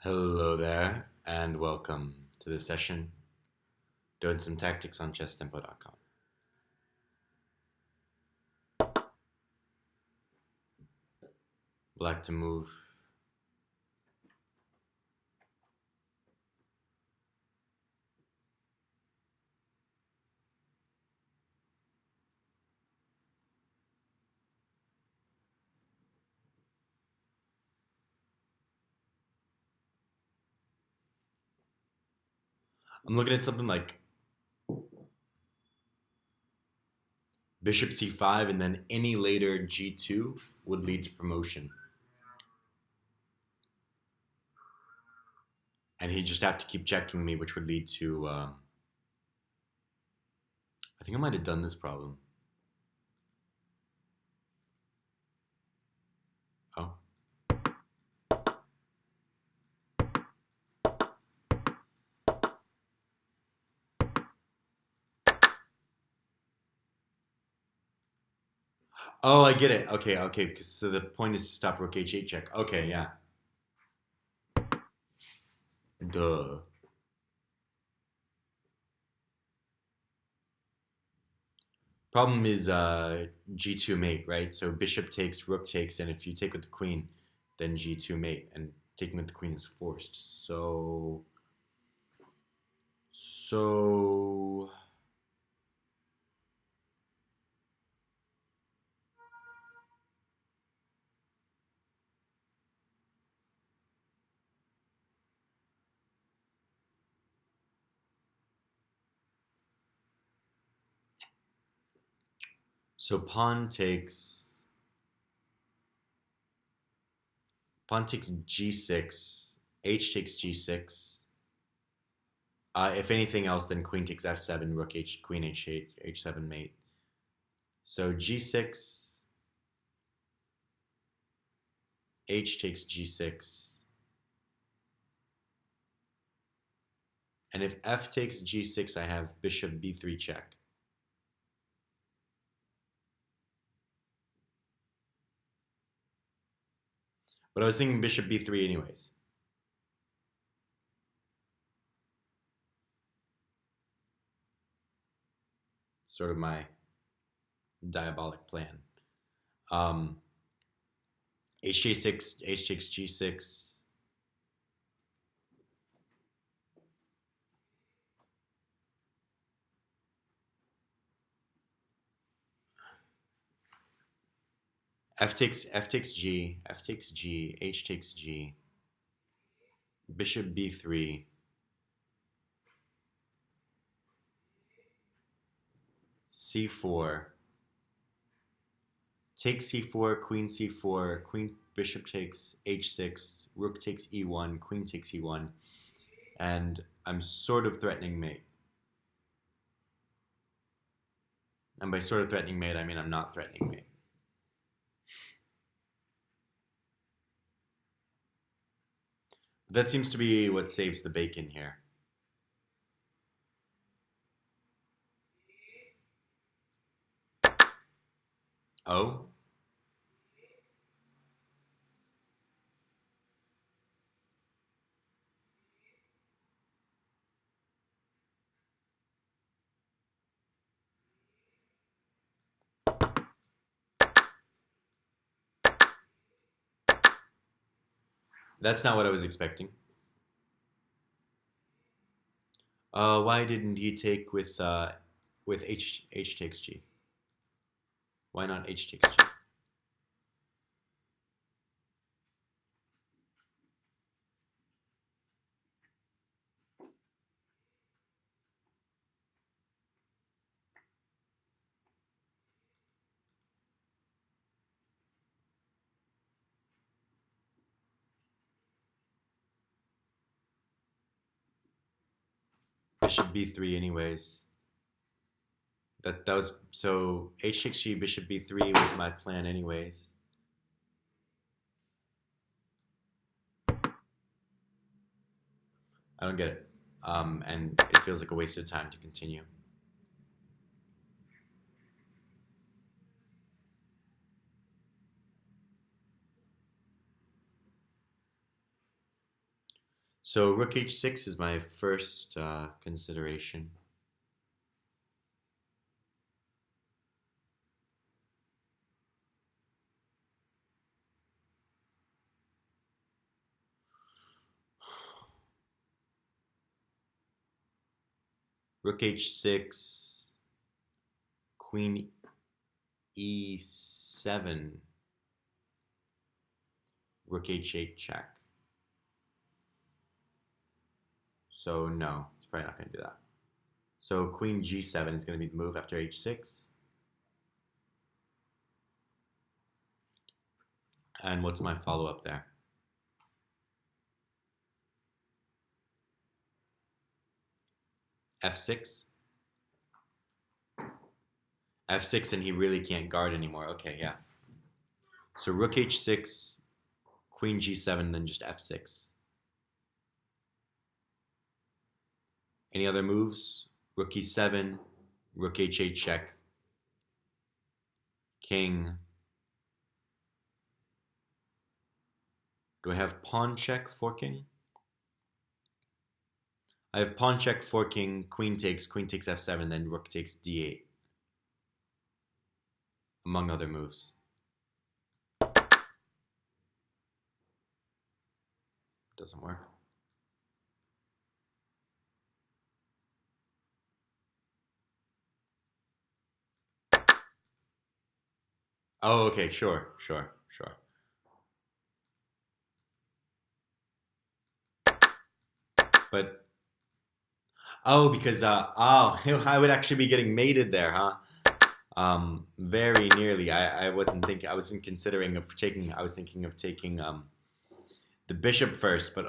Hello there, and welcome to the session doing some tactics on chesstempo.com. Black to move. I'm looking at something like bishop c5 and then any later g2 would lead to promotion. And he'd just have to keep checking me, which would lead to... I think I might have done this problem. Oh. Oh, I get it. Okay. Because so the point is to stop rook h8 check. Okay, yeah. Duh. Problem is g2 mate, right? So bishop takes, rook takes, and if you take with the queen, then g2 mate, and taking with the queen is forced. So so pawn takes g6, h takes g6. If anything else, then queen takes f7, rook h, queen h8, h7 mate. So g6, h takes g6. And if f takes g6, I have bishop b3 check. But I was thinking bishop b3 anyways. Sort of my diabolic plan. H6, h takes g6. F takes g, f takes g, h takes g, bishop b3, c4, take c4, queen bishop takes h6, rook takes e1, queen takes e1, and I'm sort of threatening mate. And by sort of threatening mate, I mean I'm not threatening mate. That seems to be what saves the bacon here. Oh? That's not what I was expecting. Why didn't he take with h takes g? Why not h takes g? Bishop b3 anyways. That was so h takes g, bishop b3 was my plan anyways. I don't get it. And it feels like a waste of time to continue. So rook h6 is my first consideration. Rook h6, queen e7, rook h8 check. So no, it's probably not going to do that. So queen g7 is going to be the move after h6. And what's my follow-up there? f6. f6, and he really can't guard anymore. Okay, yeah. So rook h6, queen g7, then just f6. Any other moves? Rook e7, rook h8 check, king. Do I have pawn check, forking? I have pawn check, forking, queen takes f7, then rook takes d8. Among other moves. Doesn't work. Oh, okay, sure. But because I would actually be getting mated there, huh? Very nearly. I wasn't considering of taking. I was thinking of taking the bishop first, but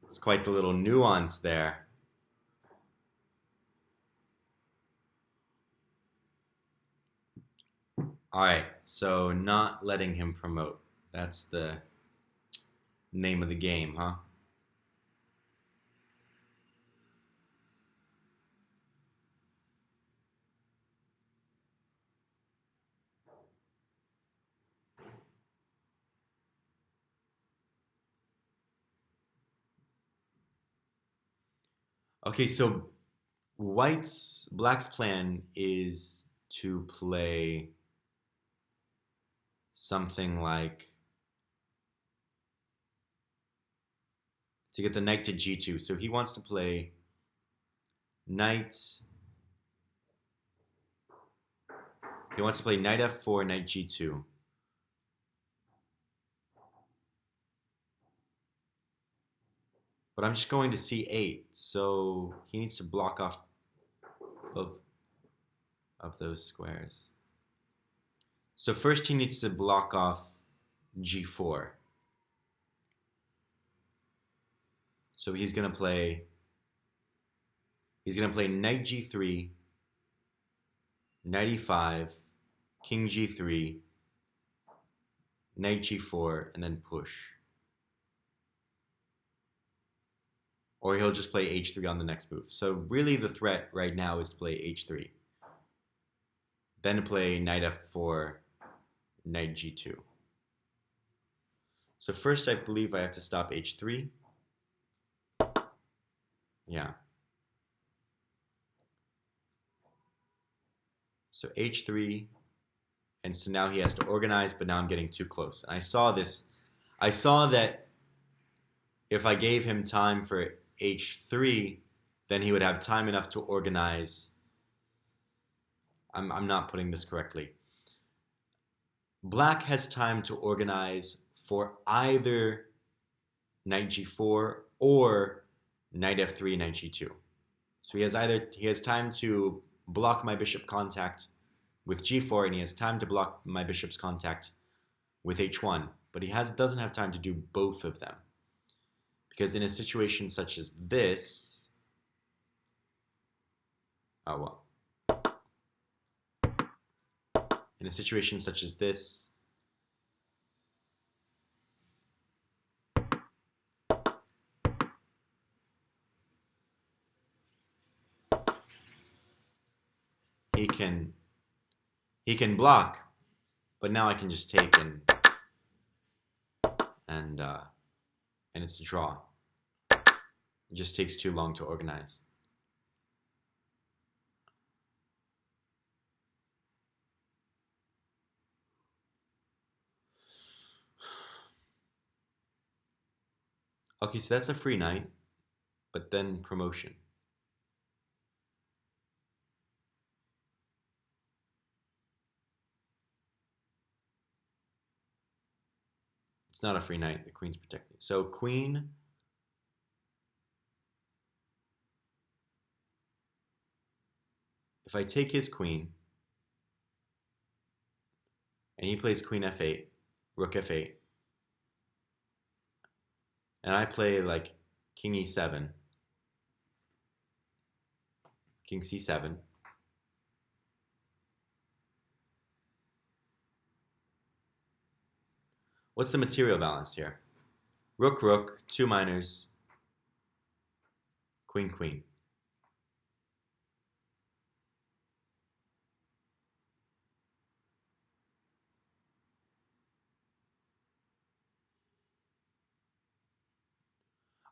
it's quite the little nuance there. All right, so not letting him promote. That's the name of the game, huh? Okay, so Black's plan is to play something like to get the knight to g2. So he wants to play knight. He wants to play knight f4, knight g2. But I'm just going to c8, so he needs to block off both of those squares. So first he needs to block off g4. So he's gonna play knight g3, knight e5, king g3, knight g4, and then push. Or he'll just play h3 on the next move. So really the threat right now is to play h3. Then to play knight f4, knight g2. So first I believe I have to stop h3. Yeah. So h3, and so now he has to organize, but now I'm getting too close. And I saw this. I saw that if I gave him time for h3, then he would have time enough to organize. I'm not putting this correctly. Black has time to organize for either knight g4 or knight f3, knight g2. So he has time to block my bishop contact with g4, and he has time to block my bishop's contact with h1, but he doesn't have time to do both of them. Because in a situation such as this, in a situation such as this, he can block, but now I can just take and and it's a draw. It just takes too long to organize. Okay, so that's a free knight, but then promotion. It's not a free knight, the queen's protected. So queen, if I take his queen, and he plays queen f8, rook f8, and I play like king e7, king c7, what's the material balance here? Rook, rook, two minors, queen, queen.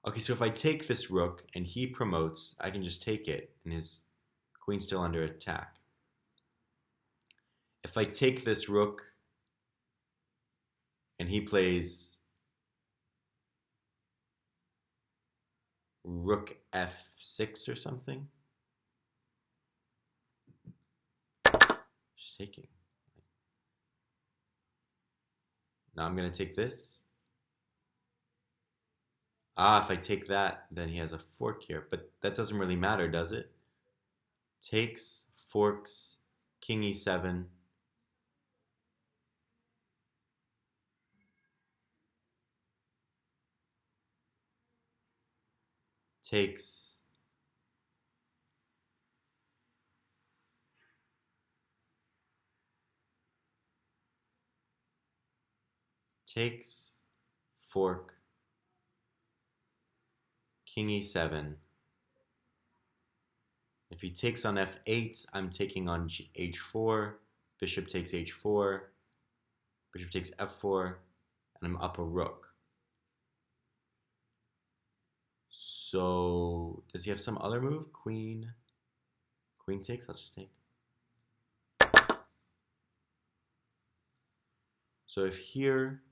Okay, so if I take this rook and he promotes, I can just take it and his queen's still under attack. If I take this rook and he plays rook f6 or something, just taking. Now I'm going to take this. Ah, if I take that, then he has a fork here. But that doesn't really matter, does it? Takes, forks, king e7. Takes. Takes, fork, king e7. If he takes on f8, I'm taking on h4. Bishop takes h4. Bishop takes f4. And I'm up a rook. So, does he have some other move? Queen. Queen takes? I'll just take. So if here,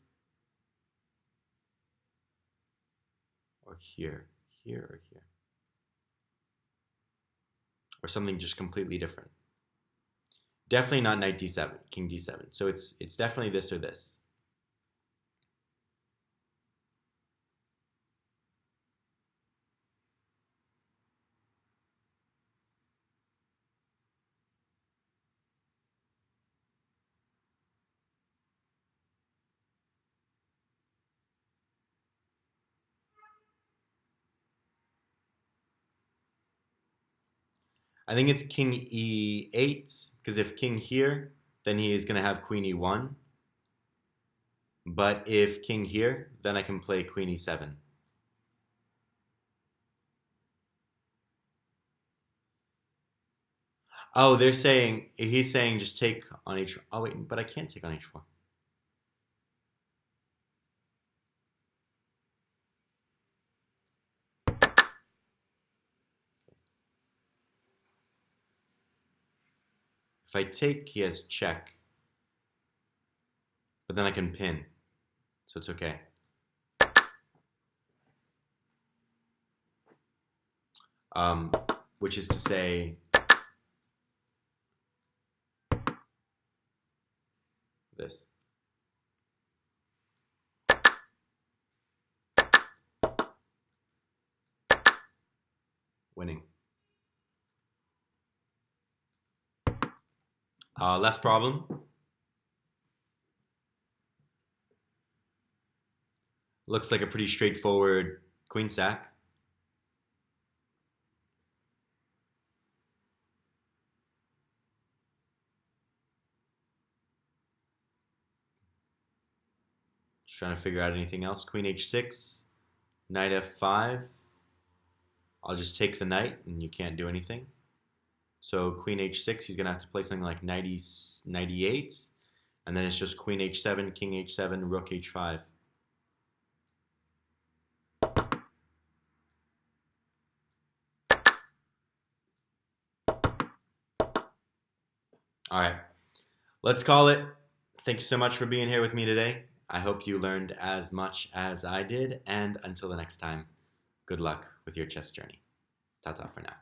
or here, here or here, or something just completely different. Definitely not knight d7, king d7. So it's definitely this or this. I think it's king e8, because if king here, then he is going to have queen e1. But if king here, then I can play queen e7. Oh, they're saying, he's saying just take on h4. Oh, wait, but I can't take on h4. If I take, he has check. But then I can pin. So it's okay. Which is to say, this. Winning. Last problem. Looks like a pretty straightforward queen sack. Just trying to figure out anything else. Queen h6, knight f5. I'll just take the knight and you can't do anything. So queen h6, he's going to have to play something like knight e8. And then it's just queen h7, king h7, rook h5. All right. Let's call it. Thank you so much for being here with me today. I hope you learned as much as I did. And until the next time, good luck with your chess journey. Ta-ta for now.